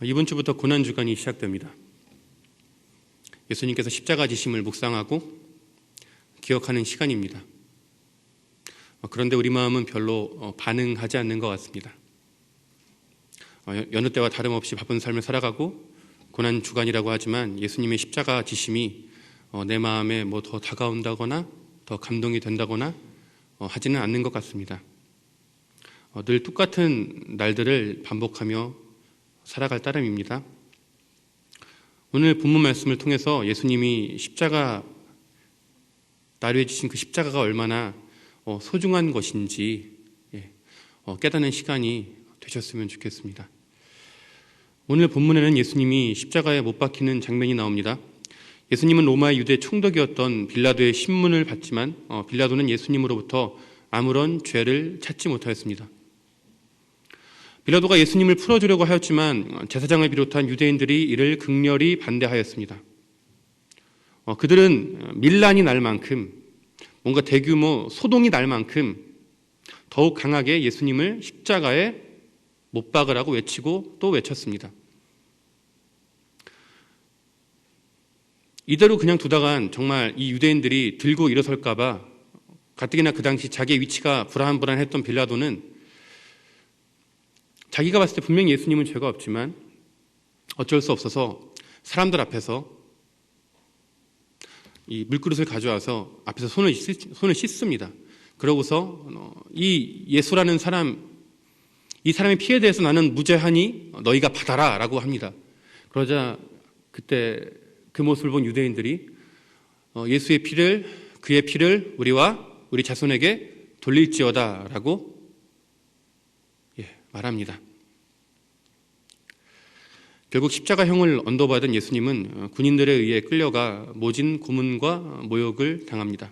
이번 주부터 고난주간이 시작됩니다. 예수님께서 십자가 지심을 묵상하고 기억하는 시간입니다. 그런데 우리 마음은 별로 반응하지 않는 것 같습니다. 여느 때와 다름없이 바쁜 삶을 살아가고 고난주간이라고 하지만 예수님의 십자가 지심이 내 마음에 뭐 더 다가온다거나 더 감동이 된다거나 하지는 않는 것 같습니다. 늘 똑같은 날들을 반복하며 살아갈 따름입니다. 오늘 본문 말씀을 통해서 예수님이 십자가 나를 위해 지신 그 십자가가 얼마나 소중한 것인지 깨닫는 시간이 되셨으면 좋겠습니다. 오늘 본문에는 예수님이 십자가에 못 박히는 장면이 나옵니다. 예수님은 로마의 유대 총독이었던 빌라도의 신문을 받지만 빌라도는 예수님으로부터 아무런 죄를 찾지 못하였습니다. 빌라도가 예수님을 풀어주려고 하였지만 제사장을 비롯한 유대인들이 이를 극렬히 반대하였습니다. 그들은 밀란이 날 만큼, 뭔가 대규모 소동이 날 만큼 더욱 강하게 예수님을 십자가에 못 박으라고 외치고 또 외쳤습니다. 이대로 그냥 두다간 정말 이 유대인들이 들고 일어설까봐 가뜩이나 그 당시 자기의 위치가 불안불안했던 빌라도는 자기가 봤을 때 분명히 예수님은 죄가 없지만 어쩔 수 없어서 사람들 앞에서 이 물그릇을 가져와서 앞에서 손을 씻습니다. 그러고서 이 예수라는 사람, 이 사람의 피해에 대해서 나는 무죄하니 너희가 받아라 라고 합니다. 그러자 그때 그 모습을 본 유대인들이 예수의 피를, 그의 피를 우리와 우리 자손에게 돌릴지어다 라고 말합니다. 결국 십자가형을 언도받은 예수님은 군인들에 의해 끌려가 모진 고문과 모욕을 당합니다.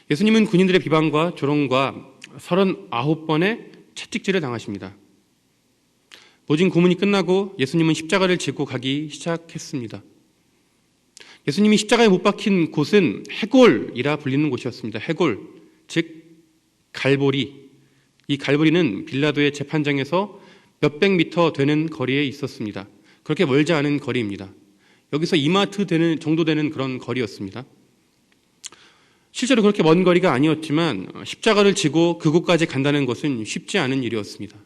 예수님은 군인들의 비방과 조롱과 39번의 채찍질을 당하십니다. 모진 고문이 끝나고 예수님은 십자가를 지고 가기 시작했습니다. 예수님이 십자가에 못 박힌 곳은 해골이라 불리는 곳이었습니다. 해골, 즉 갈보리. 이 갈보리는 빌라도의 재판장에서 몇백 미터 되는 거리에 있었습니다. 그렇게 멀지 않은 거리입니다. 여기서 이마트 정도 되는 그런 거리였습니다. 실제로 그렇게 먼 거리가 아니었지만 십자가를 지고 그곳까지 간다는 것은 쉽지 않은 일이었습니다.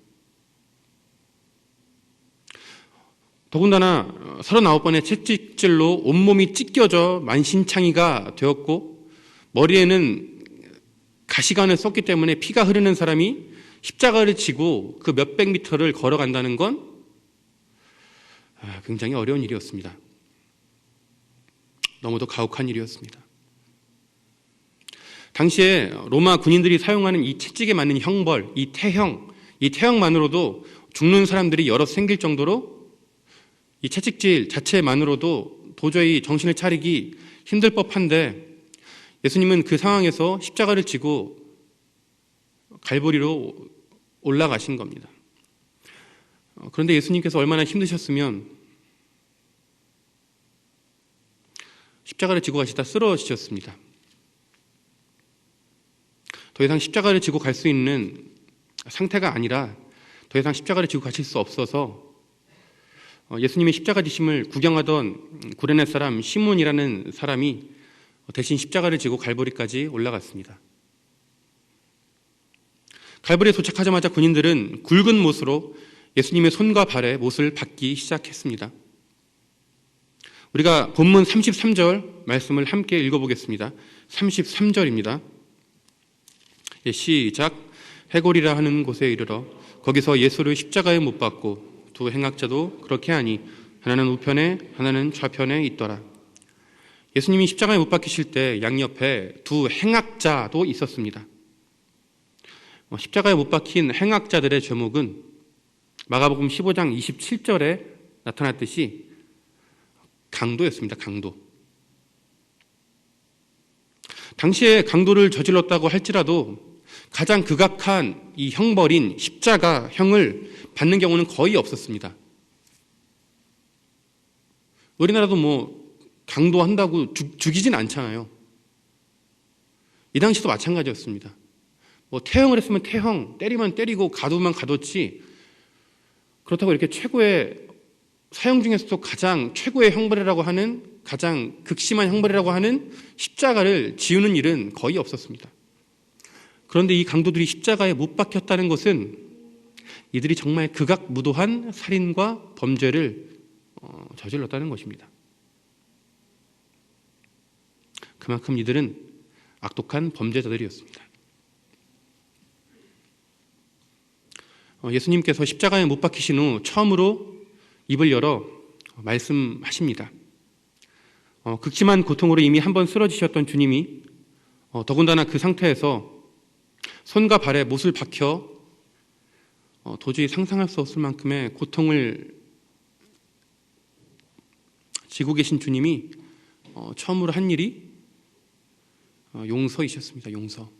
더군다나 39번의 채찍질로 온몸이 찢겨져 만신창이가 되었고 머리에는 가시관을 썼기 때문에 피가 흐르는 사람이 십자가를 지고 그 몇백 미터를 걸어간다는 건 굉장히 어려운 일이었습니다. 너무도 가혹한 일이었습니다. 당시에 로마 군인들이 사용하는 이 채찍에 맞는 형벌, 이 태형만으로도 죽는 사람들이 여럿 생길 정도로 이 채찍질 자체만으로도 도저히 정신을 차리기 힘들 법한데 예수님은 그 상황에서 십자가를 지고 갈보리로 올라가신 겁니다. 그런데 예수님께서 얼마나 힘드셨으면 십자가를 지고 가시다 쓰러지셨습니다. 더 이상 십자가를 지고 갈 수 있는 상태가 아니라 더 이상 십자가를 지고 가실 수 없어서 예수님의 십자가 지심을 구경하던 구레네 사람 시몬이라는 사람이 대신 십자가를 지고 갈보리까지 올라갔습니다. 갈보리에 도착하자마자 군인들은 굵은 못으로 예수님의 손과 발에 못을 박기 시작했습니다. 우리가 본문 33절 말씀을 함께 읽어보겠습니다. 33절입니다. 시작. 해골이라 하는 곳에 이르러 거기서 예수를 십자가에 못 박고 두 행악자도 그렇게 하니 하나는 우편에 하나는 좌편에 있더라. 예수님이 십자가에 못 박히실 때 양옆에 두 행악자도 있었습니다. 십자가에 못 박힌 행악자들의 제목은 마가복음 15장 27절에 나타났듯이 강도였습니다. 강도. 당시에 강도를 저질렀다고 할지라도 가장 극악한 이 형벌인 십자가형을 받는 경우는 거의 없었습니다. 우리나라도 뭐 강도한다고 죽이진 않잖아요. 이 당시도 마찬가지였습니다. 뭐 태형을 했으면 태형, 때리면 때리고 가두면 가뒀지 그렇다고 이렇게 최고의 사형 중에서도 가장 최고의 형벌이라고 하는, 가장 극심한 형벌이라고 하는 십자가를 지우는 일은 거의 없었습니다. 그런데 이 강도들이 십자가에 못 박혔다는 것은 이들이 정말 극악무도한 살인과 범죄를 저질렀다는 것입니다. 그만큼 이들은 악독한 범죄자들이었습니다. 예수님께서 십자가에 못 박히신 후 처음으로 입을 열어 말씀하십니다. 극심한 고통으로 이미 한번 쓰러지셨던 주님이 더군다나 그 상태에서 손과 발에 못을 박혀 도저히 상상할 수 없을 만큼의 고통을 지고 계신 주님이 처음으로 한 일이 용서이셨습니다. 용서.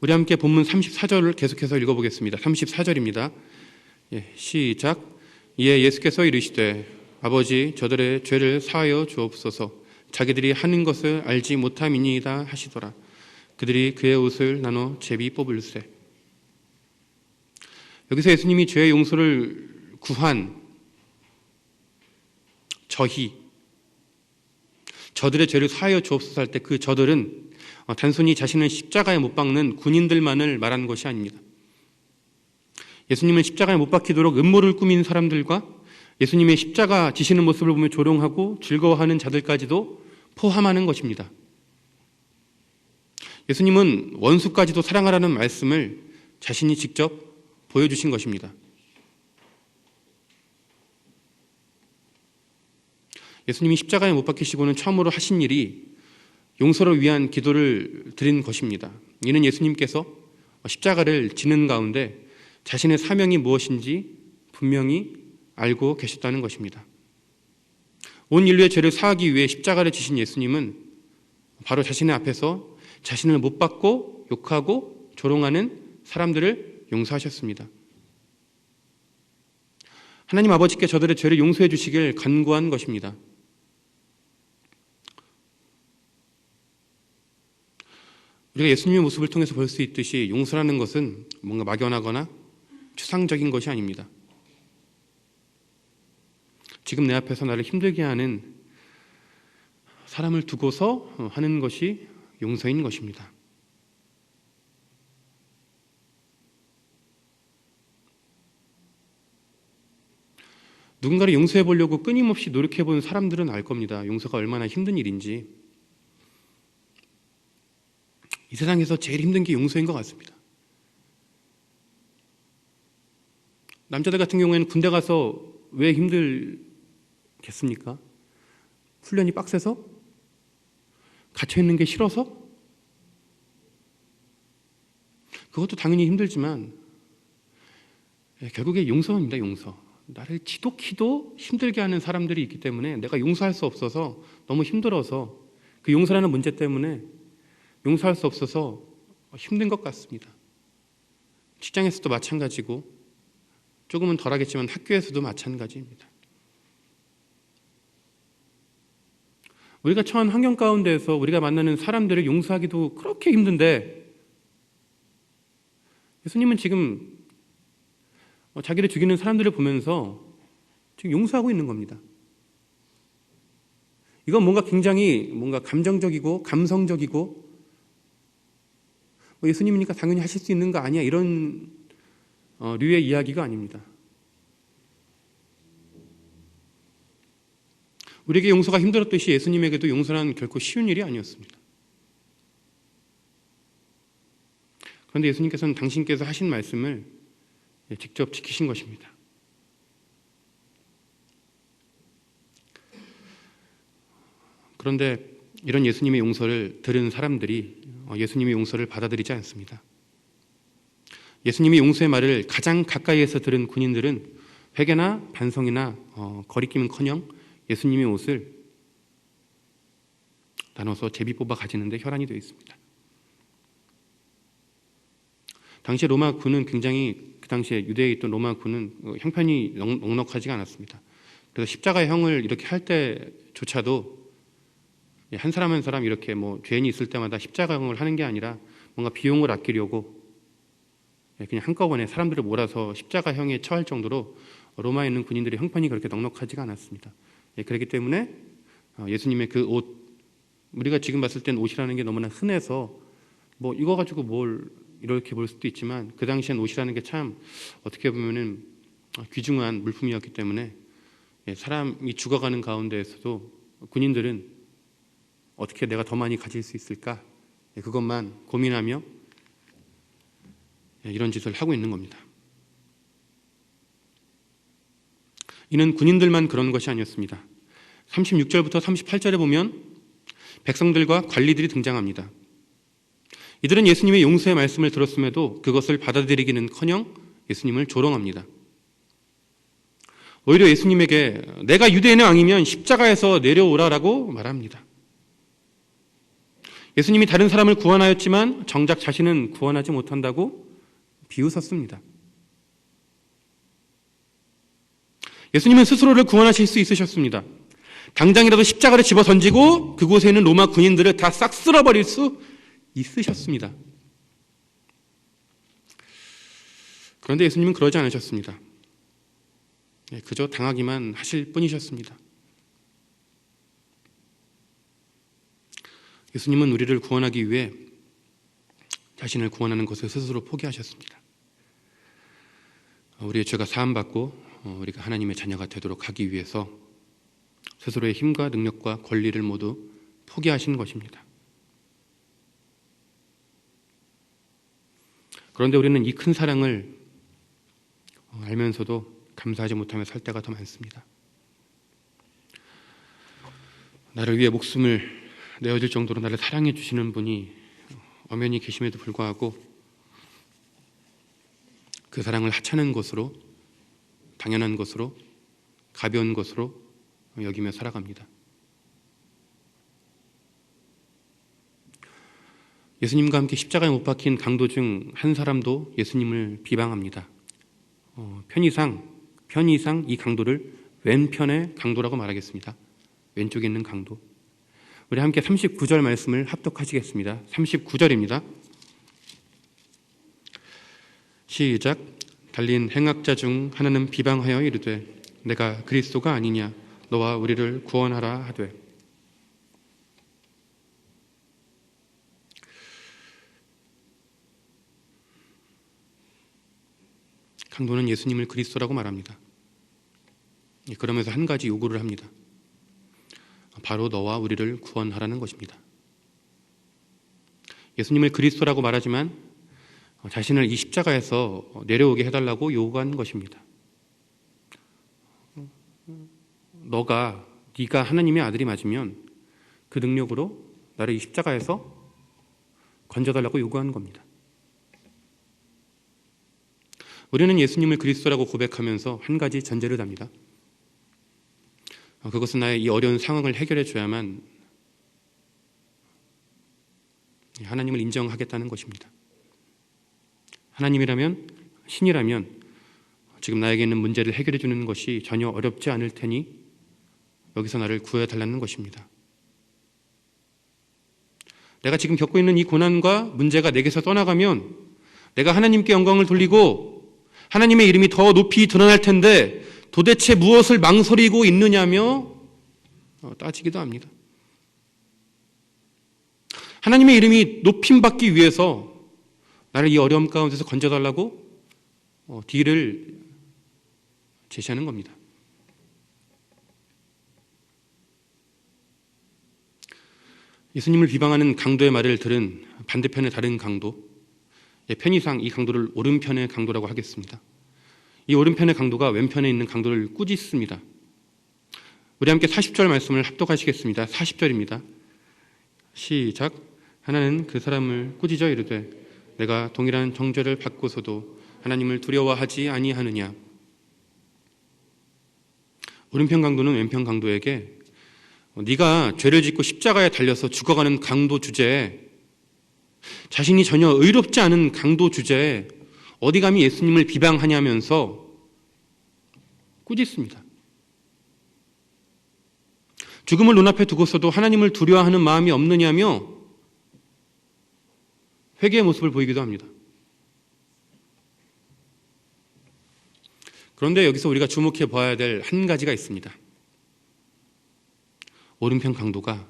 우리 함께 본문 34절을 계속해서 읽어보겠습니다. 34절입니다. 시작. 이에 예수께서 이르시되 아버지 저들의 죄를 사하여 주옵소서. 자기들이 하는 것을 알지 못함이니이다 하시더라. 그들이 그의 옷을 나눠 제비 뽑을세. 여기서 예수님이 죄의 용서를 구한 저들의 죄를 사하여 주옵소서 할 때 그 저들은 단순히 자신을 십자가에 못 박는 군인들만을 말하는 것이 아닙니다. 예수님은 십자가에 못 박히도록 음모를 꾸민 사람들과 예수님의 십자가 지시는 모습을 보며 조롱하고 즐거워하는 자들까지도 포함하는 것입니다. 예수님은 원수까지도 사랑하라는 말씀을 자신이 직접 보여주신 것입니다. 예수님이 십자가에 못 박히시고는 처음으로 하신 일이 용서를 위한 기도를 드린 것입니다. 이는 예수님께서 십자가를 지는 가운데 자신의 사명이 무엇인지 분명히 알고 계셨다는 것입니다. 온 인류의 죄를 사하기 위해 십자가를 지신 예수님은 바로 자신의 앞에서 자신을 못 박고 욕하고 조롱하는 사람들을 용서하셨습니다. 하나님 아버지께 저들의 죄를 용서해 주시길 간구한 것입니다. 우리가 예수님의 모습을 통해서 볼 수 있듯이 용서라는 것은 뭔가 막연하거나 추상적인 것이 아닙니다. 지금 내 앞에서 나를 힘들게 하는 사람을 두고서 하는 것이 용서인 것입니다. 누군가를 용서해 보려고 끊임없이 노력해 본 사람들은 알 겁니다. 용서가 얼마나 힘든 일인지. 이 세상에서 제일 힘든 게 용서인 것 같습니다. 남자들 같은 경우에는 군대 가서 왜 힘들겠습니까? 훈련이 빡세서? 갇혀있는 게 싫어서? 그것도 당연히 힘들지만 결국에 용서입니다. 용서. 나를 지독히도 힘들게 하는 사람들이 있기 때문에 내가 용서할 수 없어서 너무 힘들어서 그 용서라는 문제 때문에 용서할 수 없어서 힘든 것 같습니다. 직장에서도 마찬가지고 조금은 덜하겠지만 학교에서도 마찬가지입니다. 우리가 처한 환경 가운데에서 우리가 만나는 사람들을 용서하기도 그렇게 힘든데 예수님은 지금 자기를 죽이는 사람들을 보면서 지금 용서하고 있는 겁니다. 이건 굉장히 감정적이고 감성적이고 예수님이니까 당연히 하실 수 있는 거 아니야 이런 류의 이야기가 아닙니다. 우리에게 용서가 힘들었듯이 예수님에게도 용서는 결코 쉬운 일이 아니었습니다. 그런데 예수님께서는 당신께서 하신 말씀을 직접 지키신 것입니다. 그런데 이런 예수님의 용서를 들은 사람들이 예수님의 용서를 받아들이지 않습니다. 예수님의 용서의 말을 가장 가까이에서 들은 군인들은 회개나 반성이나 거리낌은커녕 예수님의 옷을 나눠서 제비 뽑아 가지는데 혈안이 되어 있습니다. 당시 로마 군은 굉장히 그 당시에 유대에 있던 로마 군은 형편이 넉넉하지가 않았습니다. 그래서 십자가의 형을 이렇게 할 때조차도 한 사람 한 사람 이렇게 죄인이 있을 때마다 십자가형을 하는 게 아니라 뭔가 비용을 아끼려고 그냥 한꺼번에 사람들을 몰아서 십자가형에 처할 정도로 로마에 있는 군인들의 형편이 그렇게 넉넉하지가 않았습니다. 그렇기 때문에 예수님의 그 옷, 우리가 지금 봤을 땐 옷이라는 게 너무나 흔해서 뭐 이거 가지고 뭘 이렇게 볼 수도 있지만 그 당시엔 옷이라는 게 참 어떻게 보면은 귀중한 물품이었기 때문에 사람이 죽어가는 가운데에서도 군인들은 어떻게 내가 더 많이 가질 수 있을까 그것만 고민하며 이런 짓을 하고 있는 겁니다. 이는 군인들만 그런 것이 아니었습니다. 36절부터 38절에 보면 백성들과 관리들이 등장합니다. 이들은 예수님의 용서의 말씀을 들었음에도 그것을 받아들이기는커녕 예수님을 조롱합니다. 오히려 예수님에게 내가 유대인의 왕이면 십자가에서 내려오라라고 말합니다. 예수님이 다른 사람을 구원하였지만 정작 자신은 구원하지 못한다고 비웃었습니다. 예수님은 스스로를 구원하실 수 있으셨습니다. 당장이라도 십자가를 집어 던지고 그곳에 있는 로마 군인들을 다 싹 쓸어버릴 수 있으셨습니다. 그런데 예수님은 그러지 않으셨습니다. 그저 당하기만 하실 뿐이셨습니다. 예수님은 우리를 구원하기 위해 자신을 구원하는 것을 스스로 포기하셨습니다. 우리의 죄가 사함받고 우리가 하나님의 자녀가 되도록 하기 위해서 스스로의 힘과 능력과 권리를 모두 포기하신 것입니다. 그런데 우리는 이 큰 사랑을 알면서도 감사하지 못하며 살 때가 더 많습니다. 나를 위해 목숨을 내어줄 정도로 나를 사랑해 주시는 분이 엄연히 계심에도 불구하고 그 사랑을 하찮은 것으로, 당연한 것으로, 가벼운 것으로 여기며 살아갑니다. 예수님과 함께 십자가에 못 박힌 강도 중 한 사람도 예수님을 비방합니다. 편의상 이 강도를 왼편의 강도라고 말하겠습니다. 왼쪽에 있는 강도. 우리 함께 39절 말씀을 합독하시겠습니다. 39절입니다. 시작. 달린 행악자 중 하나는 비방하여 이르되 내가 그리스도가 아니냐 너와 우리를 구원하라 하되. 강도는 예수님을 그리스도라고 말합니다. 그러면서 한 가지 요구를 합니다. 바로 너와 우리를 구원하라는 것입니다. 예수님을 그리스도라고 말하지만 자신을 이 십자가에서 내려오게 해달라고 요구한 것입니다. 네가 하나님의 아들이 맞으면 그 능력으로 나를 이 십자가에서 건져달라고 요구하는 겁니다. 우리는 예수님을 그리스도라고 고백하면서 한 가지 전제를 답니다. 그것은 나의 이 어려운 상황을 해결해 줘야만 하나님을 인정하겠다는 것입니다. 하나님이라면, 신이라면 지금 나에게 있는 문제를 해결해 주는 것이 전혀 어렵지 않을 테니 여기서 나를 구해달라는 것입니다. 내가 지금 겪고 있는 이 고난과 문제가 내게서 떠나가면 내가 하나님께 영광을 돌리고 하나님의 이름이 더 높이 드러날 텐데 도대체 무엇을 망설이고 있느냐며 따지기도 합니다. 하나님의 이름이 높임받기 위해서 나를 이 어려움 가운데서 건져달라고 뒤를 제시하는 겁니다. 예수님을 비방하는 강도의 말을 들은 반대편의 다른 강도, 편의상 이 강도를 오른편의 강도라고 하겠습니다. 이 오른편의 강도가 왼편에 있는 강도를 꾸짖습니다. 우리 함께 40절 말씀을 합독하시겠습니다. 40절입니다. 시작. 하나는 그 사람을 꾸짖어 이르되 내가 동일한 정죄를 받고서도 하나님을 두려워하지 아니하느냐. 오른편 강도는 왼편 강도에게 네가 죄를 짓고 십자가에 달려서 죽어가는 강도 주제에, 자신이 전혀 의롭지 않은 강도 주제에 어디 감히 예수님을 비방하냐면서 꾸짖습니다. 죽음을 눈앞에 두고서도 하나님을 두려워하는 마음이 없느냐며 회개의 모습을 보이기도 합니다. 그런데 여기서 우리가 주목해 봐야 될 한 가지가 있습니다. 오른편 강도가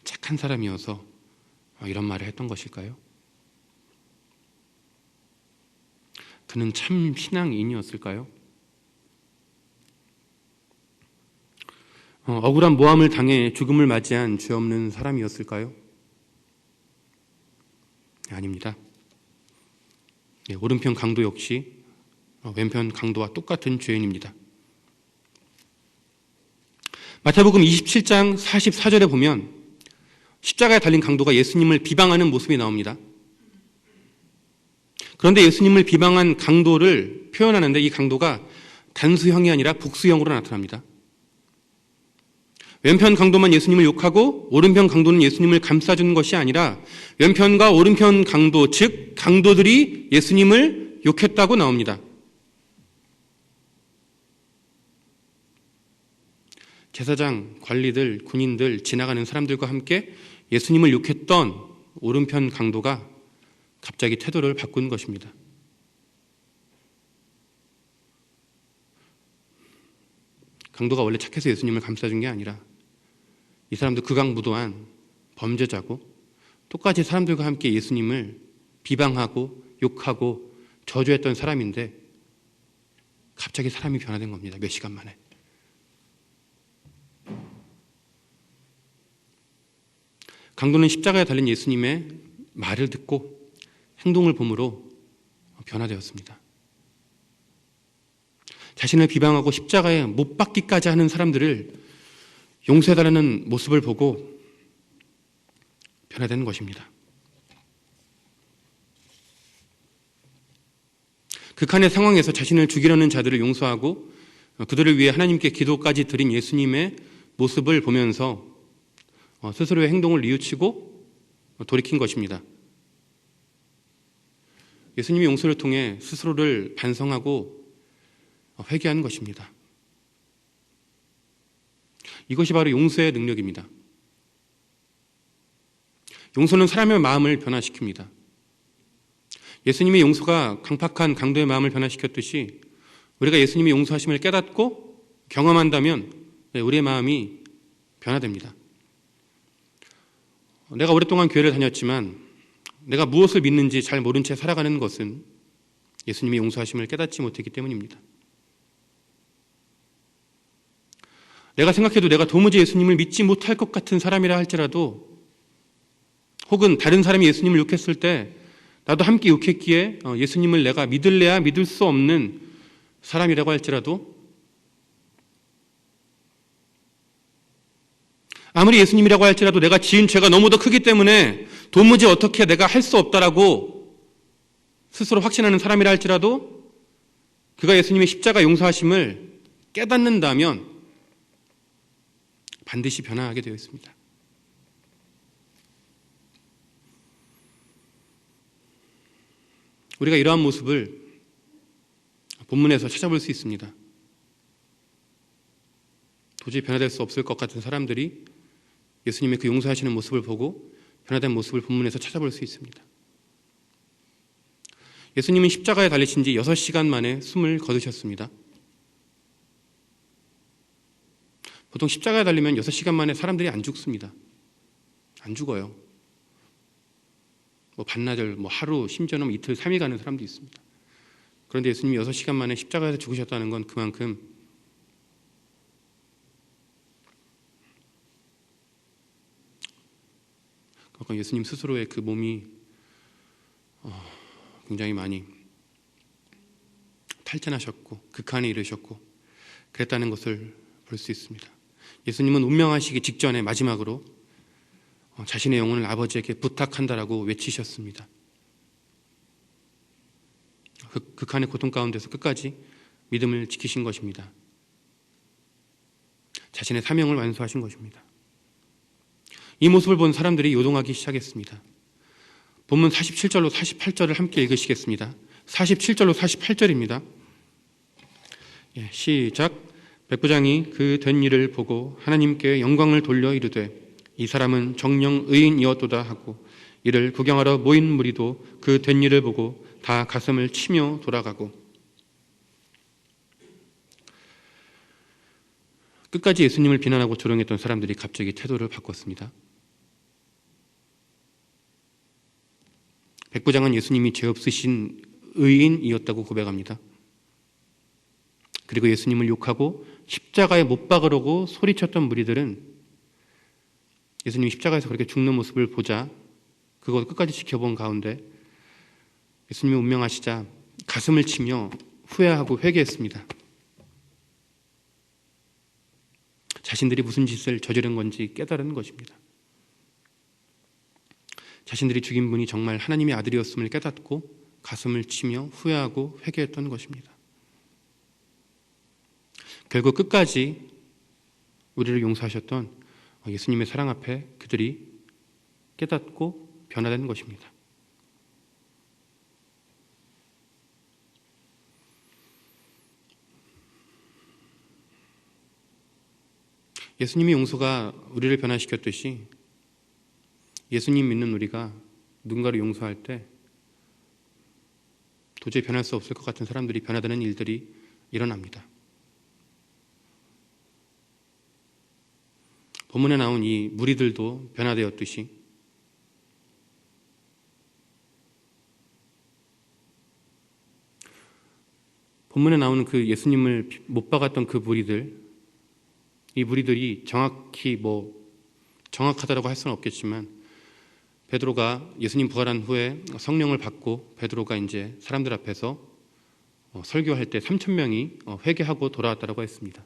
착한 사람이어서 이런 말을 했던 것일까요? 그는 참 신앙인이었을까요? 억울한 모함을 당해 죽음을 맞이한 죄 없는 사람이었을까요? 아닙니다. 오른편 강도 역시 왼편 강도와 똑같은 죄인입니다. 마태복음 27장 44절에 보면 십자가에 달린 강도가 예수님을 비방하는 모습이 나옵니다. 그런데 예수님을 비방한 강도를 표현하는데 이 강도가 단수형이 아니라 복수형으로 나타납니다. 왼편 강도만 예수님을 욕하고 오른편 강도는 예수님을 감싸주는 것이 아니라 왼편과 오른편 강도, 즉 강도들이 예수님을 욕했다고 나옵니다. 제사장, 관리들, 군인들, 지나가는 사람들과 함께 예수님을 욕했던 오른편 강도가 갑자기 태도를 바꾼 것입니다. 강도가 원래 착해서 예수님을 감싸준 게 아니라 이 사람도 극악무도한 범죄자고 똑같이 사람들과 함께 예수님을 비방하고 욕하고 저주했던 사람인데 갑자기 사람이 변화된 겁니다. 몇 시간 만에. 강도는 십자가에 달린 예수님의 말을 듣고 행동을 봄으로 변화되었습니다. 자신을 비방하고 십자가에 못 박기까지 하는 사람들을 용서해달라는 모습을 보고 변화되는 것입니다. 극한의 상황에서 자신을 죽이려는 자들을 용서하고 그들을 위해 하나님께 기도까지 드린 예수님의 모습을 보면서 스스로의 행동을 뉘우치고 돌이킨 것입니다. 예수님의 용서를 통해 스스로를 반성하고 회개하는 것입니다. 이것이 바로 용서의 능력입니다. 용서는 사람의 마음을 변화시킵니다. 예수님의 용서가 강팍한 강도의 마음을 변화시켰듯이 우리가 예수님의 용서하심을 깨닫고 경험한다면 우리의 마음이 변화됩니다. 내가 오랫동안 교회를 다녔지만 내가 무엇을 믿는지 잘 모른 채 살아가는 것은 예수님의 용서하심을 깨닫지 못했기 때문입니다. 내가 생각해도 내가 도무지 예수님을 믿지 못할 것 같은 사람이라 할지라도 혹은 다른 사람이 예수님을 욕했을 때 나도 함께 욕했기에 예수님을 내가 믿을래야 믿을 수 없는 사람이라고 할지라도 아무리 예수님이라고 할지라도 내가 지은 죄가 너무도 크기 때문에 도무지 어떻게 내가 할 수 없다라고 스스로 확신하는 사람이라 할지라도 그가 예수님의 십자가 용서하심을 깨닫는다면 반드시 변화하게 되어 있습니다. 우리가 이러한 모습을 본문에서 찾아볼 수 있습니다. 도저히 변화될 수 없을 것 같은 사람들이 예수님의 그 용서하시는 모습을 보고 변화된 모습을 본문에서 찾아볼 수 있습니다. 예수님은 십자가에 달리신 지 6시간 만에 숨을 거두셨습니다. 보통 십자가에 달리면 6시간 만에 사람들이 안 죽습니다. 안 죽어요. 반나절, 하루, 심지어는 이틀, 3일 가는 사람도 있습니다. 그런데 예수님이 6시간 만에 십자가에서 죽으셨다는 건 그만큼 예수님 스스로의 그 몸이 굉장히 많이 탈진하셨고 극한에 이르셨고 그랬다는 것을 볼 수 있습니다. 예수님은 운명하시기 직전에 마지막으로 자신의 영혼을 아버지에게 부탁한다라고 외치셨습니다. 극한의 고통 가운데서 끝까지 믿음을 지키신 것입니다. 자신의 사명을 완수하신 것입니다. 이 모습을 본 사람들이 요동하기 시작했습니다. 본문 47절로 48절을 함께 읽으시겠습니다. 47절로 48절입니다. 시작. 백부장이 그 된 일을 보고 하나님께 영광을 돌려 이르되 이 사람은 정령 의인이었도다 하고 이를 구경하러 모인 무리도 그 된 일을 보고 다 가슴을 치며 돌아가고 끝까지 예수님을 비난하고 조롱했던 사람들이 갑자기 태도를 바꿨습니다. 백부장은 예수님이 죄 없으신 의인이었다고 고백합니다. 그리고 예수님을 욕하고 십자가에 못 박으려고 소리쳤던 무리들은 예수님이 십자가에서 그렇게 죽는 모습을 보자 그걸 끝까지 지켜본 가운데 예수님이 운명하시자 가슴을 치며 후회하고 회개했습니다. 자신들이 무슨 짓을 저지른 건지 깨달은 것입니다. 자신들이 죽인 분이 정말 하나님의 아들이었음을 깨닫고 가슴을 치며 후회하고 회개했던 것입니다. 결국 끝까지 우리를 용서하셨던 예수님의 사랑 앞에 그들이 깨닫고 변화된 것입니다. 예수님의 용서가 우리를 변화시켰듯이 예수님 믿는 우리가 누군가를 용서할 때 도저히 변할 수 없을 것 같은 사람들이 변화되는 일들이 일어납니다. 본문에 나온 이 무리들도 변화되었듯이 본문에 나오는 그 예수님을 못 박았던 그 무리들, 이 무리들이 정확히 정확하다라고 할 수는 없겠지만 베드로가 예수님 부활한 후에 성령을 받고 베드로가 이제 사람들 앞에서 설교할 때 3,000명이 회개하고 돌아왔다라고 했습니다.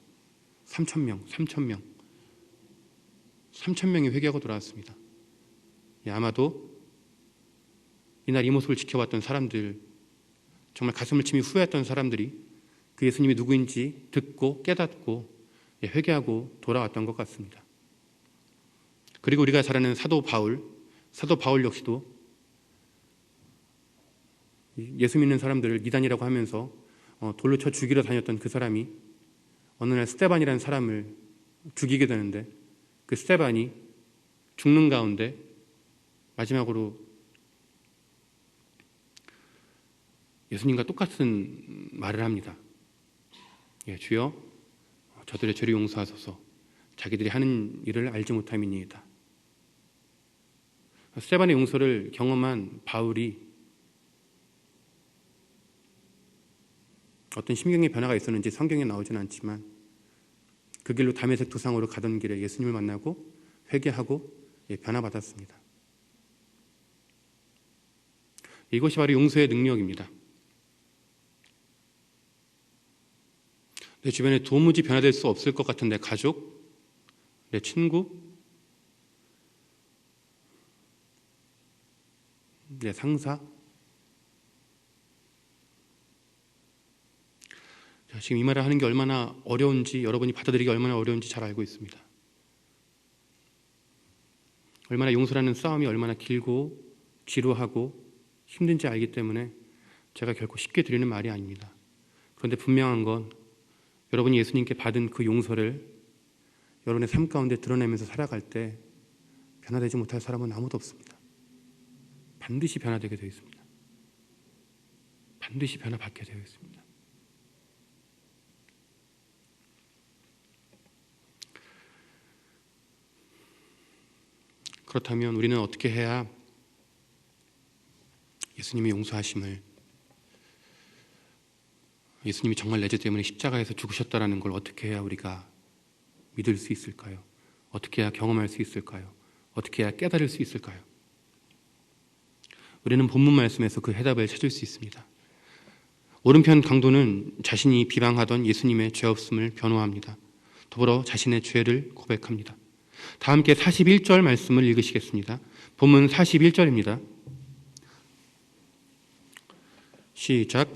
3,000명이 회개하고 돌아왔습니다. 아마도 이날 이 모습을 지켜봤던 사람들, 정말 가슴을 치며 후회했던 사람들이 그 예수님이 누구인지 듣고 깨닫고 회개하고 돌아왔던 것 같습니다. 그리고 우리가 잘 아는 사도 바울 역시도 예수 믿는 사람들을 이단이라고 하면서 돌로 쳐 죽이러 다녔던 그 사람이 어느 날 스데반이라는 사람을 죽이게 되는데 그 스데반이 죽는 가운데 마지막으로 예수님과 똑같은 말을 합니다. 주여 저들의 죄를 용서하소서 자기들이 하는 일을 알지 못함이니이다. 스데반의 용서를 경험한 바울이 어떤 심경의 변화가 있었는지 성경에 나오지는 않지만 그 길로 다메섹 도상으로 가던 길에 예수님을 만나고 회개하고 변화받았습니다. 이것이 바로 용서의 능력입니다. 내 주변에 도무지 변화될 수 없을 것 같은 내 가족, 내 친구, 내 상사, 지금 이 말을 하는 게 얼마나 어려운지, 여러분이 받아들이기 얼마나 어려운지 잘 알고 있습니다. 얼마나 용서라는 싸움이 얼마나 길고 지루하고 힘든지 알기 때문에 제가 결코 쉽게 드리는 말이 아닙니다. 그런데 분명한 건 여러분이 예수님께 받은 그 용서를 여러분의 삶 가운데 드러내면서 살아갈 때 변화되지 못할 사람은 아무도 없습니다. 반드시 변화되게 되어 있습니다. 반드시 변화받게 되어 있습니다. 그렇다면 우리는 어떻게 해야 예수님의 용서하심을, 예수님이 정말 내 죄 때문에 십자가에서 죽으셨다는 걸 어떻게 해야 우리가 믿을 수 있을까요? 어떻게 해야 경험할 수 있을까요? 어떻게 해야 깨달을 수 있을까요? 우리는 본문 말씀에서 그 해답을 찾을 수 있습니다. 오른편 강도는 자신이 비방하던 예수님의 죄 없음을 변호합니다. 더불어 자신의 죄를 고백합니다. 다 함께 41절 말씀을 읽으시겠습니다. 본문 41절입니다. 시작.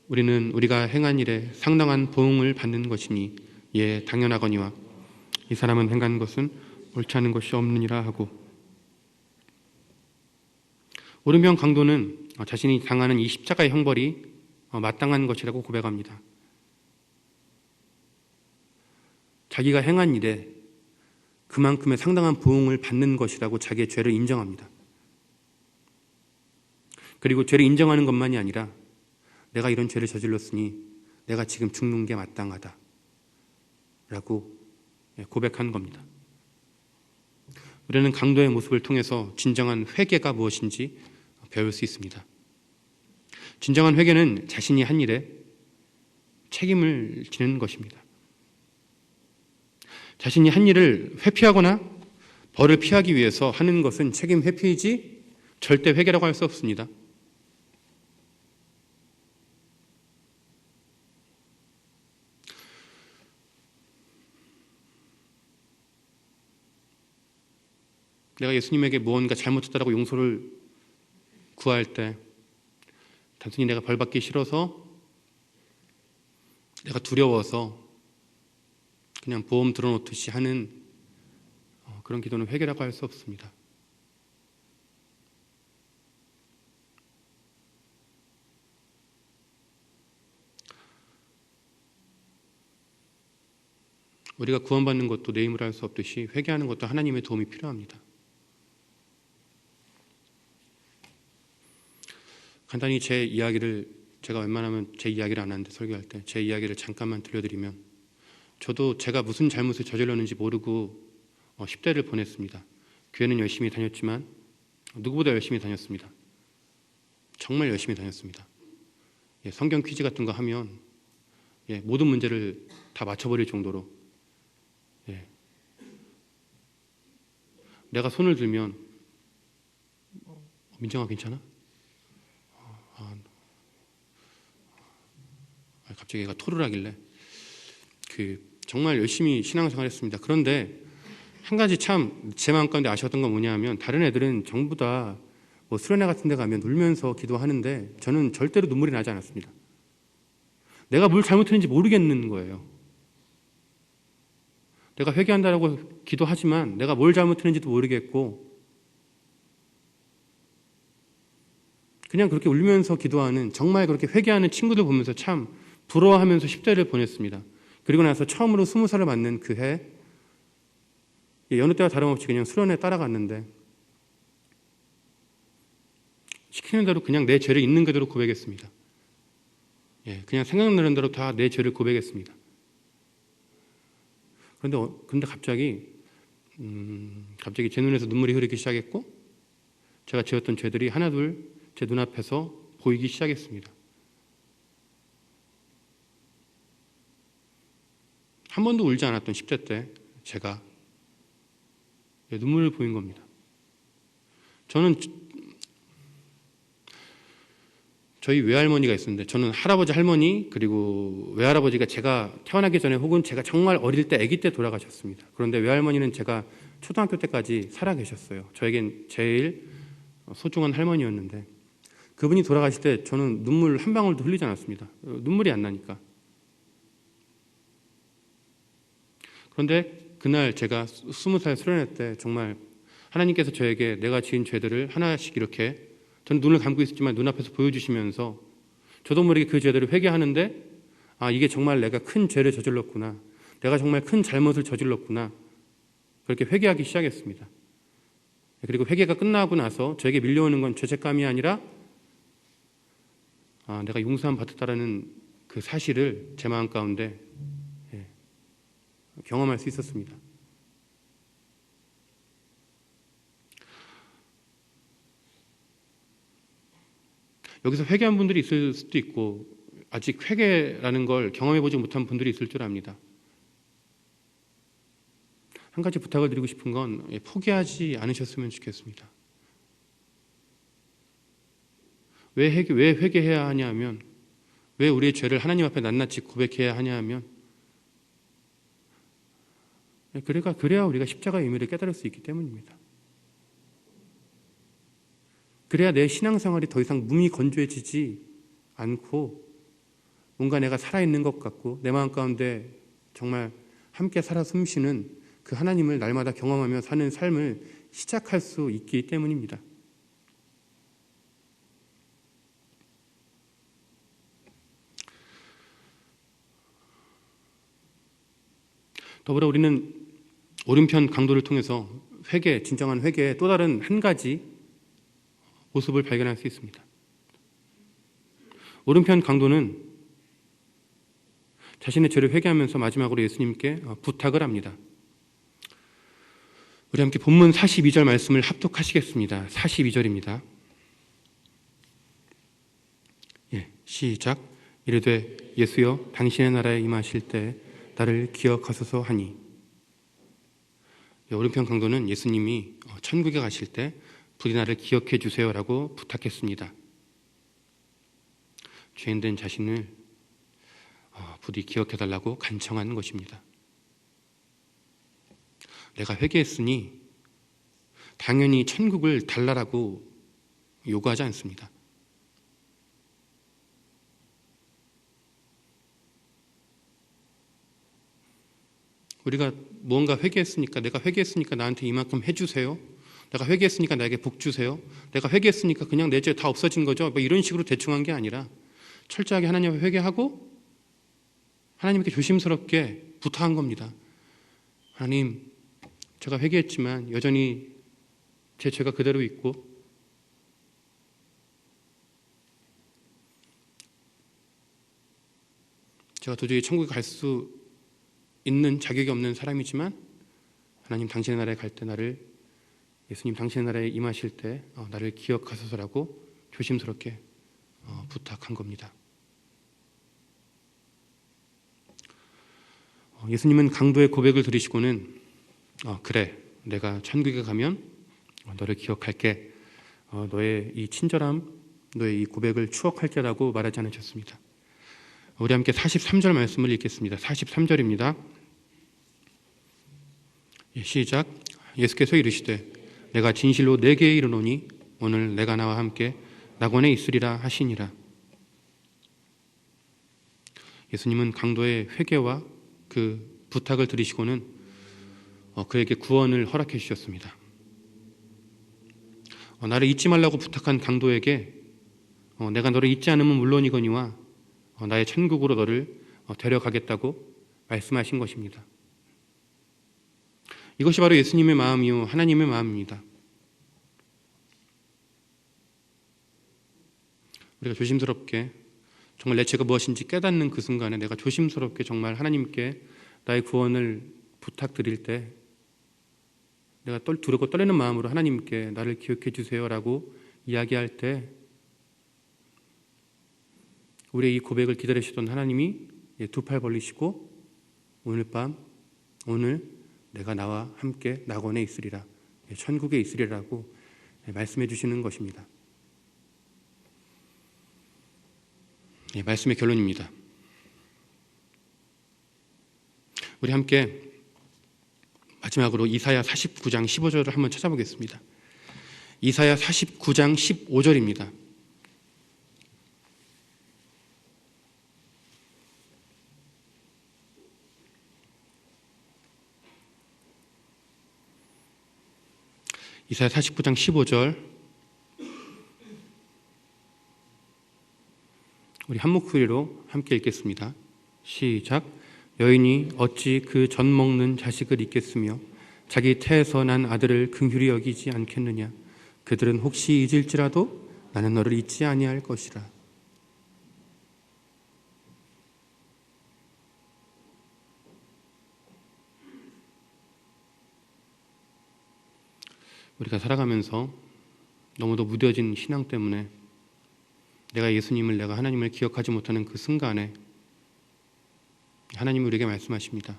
우리는 우리가 행한 일에 상당한 보응을 받는 것이니 당연하거니와 이 사람은 행한 것은 옳지 않은 것이 없느니라 하고. 오른편 강도는 자신이 당하는 이 십자가의 형벌이 마땅한 것이라고 고백합니다. 자기가 행한 일에 그만큼의 상당한 보응을 받는 것이라고 자기의 죄를 인정합니다. 그리고 죄를 인정하는 것만이 아니라 내가 이런 죄를 저질렀으니 내가 지금 죽는 게 마땅하다 라고 고백한 겁니다. 우리는 강도의 모습을 통해서 진정한 회개가 무엇인지 배울 수 있습니다. 진정한 회개는 자신이 한 일에 책임을 지는 것입니다. 자신이 한 일을 회피하거나 벌을 피하기 위해서 하는 것은 책임 회피이지 절대 회개라고 할 수 없습니다. 내가 예수님에게 무언가 잘못했다라고 용서를 구할 때 단순히 내가 벌받기 싫어서, 내가 두려워서 그냥 보험 들어놓듯이 하는 그런 기도는 회개라고 할 수 없습니다. 우리가 구원받는 것도 내 힘으로 할 수 없듯이 회개하는 것도 하나님의 도움이 필요합니다. 간단히 제 이야기를, 제가 웬만하면 제 이야기를 안 하는데 설교할 때 제 이야기를 잠깐만 들려드리면, 저도 제가 무슨 잘못을 저질렀는지 모르고 10대를 보냈습니다. 교회는 열심히 다녔지만 누구보다 열심히 다녔습니다. 정말 열심히 다녔습니다. 성경 퀴즈 같은 거 하면 모든 문제를 다 맞춰버릴 정도로, 내가 손을 들면 민정아 괜찮아? 갑자기 얘가 토를 하길래 정말 열심히 신앙생활했습니다. 그런데 한 가지 참 제 마음 가운데 아쉬웠던 건 뭐냐면, 다른 애들은 전부 다 수련회 같은 데 가면 울면서 기도하는데 저는 절대로 눈물이 나지 않았습니다. 내가 뭘 잘못했는지 모르겠는 거예요. 내가 회개한다라고 기도하지만 내가 뭘 잘못했는지도 모르겠고, 그냥 그렇게 울면서 기도하는, 정말 그렇게 회개하는 친구들 보면서 참 부러워하면서 10대를 보냈습니다. 그리고 나서 처음으로 20살을 맞는 그 해, 여느 때와 다름없이 그냥 수련회 따라갔는데 시키는 대로 그냥 내 죄를 있는 그대로 고백했습니다. 그냥 생각나는 대로 다 내 죄를 고백했습니다. 그런데 갑자기 제 눈에서 눈물이 흐르기 시작했고, 제가 지었던 죄들이 하나둘 제 눈앞에서 보이기 시작했습니다. 한 번도 울지 않았던 10대 때 제가 눈물을 보인 겁니다. 저희 외할머니가 있었는데, 저는 할아버지, 할머니, 그리고 외할아버지가 제가 태어나기 전에 혹은 제가 정말 어릴 때, 아기 때 돌아가셨습니다. 그런데 외할머니는 제가 초등학교 때까지 살아 계셨어요. 저에겐 제일 소중한 할머니였는데, 그분이 돌아가실 때 저는 눈물 한 방울도 흘리지 않았습니다. 눈물이 안 나니까. 그런데 그날 제가 20살 수련회 때 정말 하나님께서 저에게 내가 지은 죄들을 하나씩 이렇게, 저는 눈을 감고 있었지만 눈앞에서 보여주시면서 저도 모르게 그 죄들을 회개하는데, 이게 정말 내가 큰 죄를 저질렀구나, 내가 정말 큰 잘못을 저질렀구나, 그렇게 회개하기 시작했습니다. 그리고 회개가 끝나고 나서 저에게 밀려오는 건 죄책감이 아니라 내가 용서함 받았다라는 그 사실을 제 마음 가운데 경험할 수 있었습니다. 여기서 회개한 분들이 있을 수도 있고, 아직 회개라는 걸 경험해보지 못한 분들이 있을 줄 압니다. 한 가지 부탁을 드리고 싶은 건 포기하지 않으셨으면 좋겠습니다. 왜 회개해야 하냐 하면, 왜 우리의 죄를 하나님 앞에 낱낱이 고백해야 하냐 하면, 그래야 우리가 십자가의 의미를 깨달을 수 있기 때문입니다. 그래야 내 신앙생활이 더 이상 몸이 건조해지지 않고 뭔가 내가 살아있는 것 같고 내 마음 가운데 정말 함께 살아 숨쉬는 그 하나님을 날마다 경험하며 사는 삶을 시작할 수 있기 때문입니다. 더불어 우리는 오른편 강도를 통해서 진정한 회개의 또 다른 한 가지 모습을 발견할 수 있습니다. 오른편 강도는 자신의 죄를 회개하면서 마지막으로 예수님께 부탁을 합니다. 우리 함께 본문 42절 말씀을 합독하시겠습니다. 42절입니다. 시작. 이르되 예수여 당신의 나라에 임하실 때 나를 기억하소서 하니. 오른편 강도는 예수님이 천국에 가실 때 부디 나를 기억해 주세요라고 부탁했습니다. 죄인된 자신을 부디 기억해 달라고 간청하는 것입니다. 내가 회개했으니 당연히 천국을 달라라고 요구하지 않습니다. 우리가 무언가 회개했으니까, 내가 회개했으니까 나한테 이만큼 해주세요. 내가 회개했으니까 나에게 복 주세요. 내가 회개했으니까 그냥 내 죄 다 없어진 거죠. 뭐 이런 식으로 대충 한 게 아니라 철저하게 하나님 앞에 회개하고 하나님께 조심스럽게 부탁한 겁니다. 하나님, 제가 회개했지만 여전히 제 죄가 그대로 있고 제가 도저히 천국에 갈 수 있는 자격이 없는 사람이지만 하나님 당신의 나라에 갈 때 나를, 예수님 당신의 나라에 임하실 때 나를 기억하소서라고 조심스럽게 부탁한 겁니다. 예수님은 강도의 고백을 들으시고는 그래, 내가 천국에 가면 너를 기억할게, 너의 이 친절함, 너의 이 고백을 추억할게라고 말하지 않으셨습니다. 우리 함께 43절 말씀을 읽겠습니다. 43절입니다. 시작. 예수께서 이르시되 내가 진실로 내게 이르노니 오늘 내가 나와 함께 낙원에 있으리라 하시니라. 예수님은 강도의 회개와 그 부탁을 들으시고는 그에게 구원을 허락해 주셨습니다. 나를 잊지 말라고 부탁한 강도에게 내가 너를 잊지 않으면 물론이거니와 나의 천국으로 너를 데려가겠다고 말씀하신 것입니다. 이것이 바로 예수님의 마음이요 하나님의 마음입니다. 우리가 조심스럽게 정말 내 죄가 무엇인지 깨닫는 그 순간에 내가 조심스럽게 정말 하나님께 나의 구원을 부탁드릴 때 내가 두렵고 떨리는 마음으로 하나님께 나를 기억해 주세요라고 이야기할 때 우리의 이 고백을 기다리시던 하나님이 두 팔 벌리시고 오늘 밤, 오늘 내가 나와 함께 낙원에 있으리라, 천국에 있으리라고 말씀해 주시는 것입니다. 말씀의 결론입니다. 우리 함께 마지막으로 이사야 49장 15절을 한번 찾아보겠습니다. 이사야 49장 15절입니다. 이사야 49장 15절 우리 한 목소리로 함께 읽겠습니다. 시작. 여인이 어찌 그 젖 먹는 자식을 잊겠으며 자기 태에서 난 아들을 긍휼히 여기지 않겠느냐. 그들은 혹시 잊을지라도 나는 너를 잊지 아니할 것이라. 우리가 살아가면서 너무도 무뎌진 신앙 때문에 내가 예수님을, 내가 하나님을 기억하지 못하는 그 순간에 하나님이 우리에게 말씀하십니다.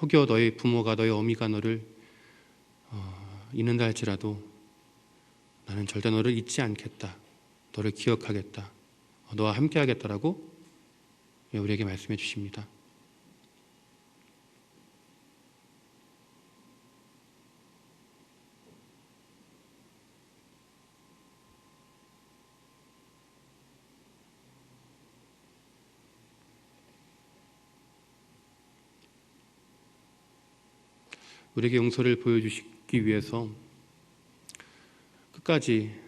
혹여 너의 부모가, 너의 어미가 너를 잊는다 할지라도 나는 절대 너를 잊지 않겠다, 너를 기억하겠다, 너와 함께 하겠다라고 우리에게 말씀해 주십니다. 우리에게 용서를 보여주시기 위해서 끝까지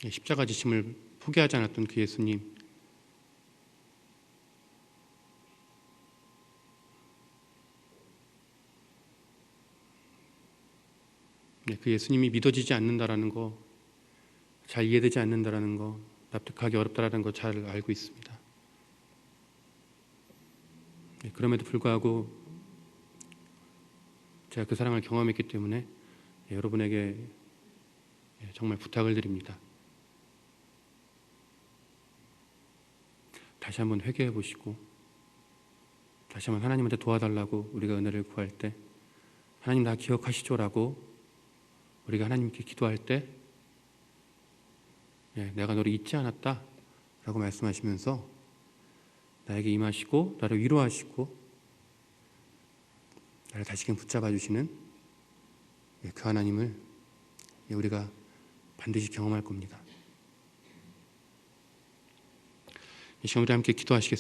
십자가 지심을 포기하지 않았던 그 예수님, 그 예수님이 믿어지지 않는다라는 거, 잘 이해되지 않는다라는 거, 납득하기 어렵다라는 거 잘 알고 있습니다. 그럼에도 불구하고 제가 그 사랑을 경험했기 때문에 여러분에게 정말 부탁을 드립니다. 다시 한번 회개해 보시고 다시 한번 하나님한테 도와달라고 우리가 은혜를 구할 때 하나님 나 기억하시죠라고 우리가 하나님께 기도할 때 내가 너를 잊지 않았다 라고 말씀하시면서 나에게 임하시고 나를 위로하시고 나를 다시금 붙잡아 주시는 그 하나님을 우리가 반드시 경험할 겁니다. 이 시간 우리 함께 기도하시겠습니다.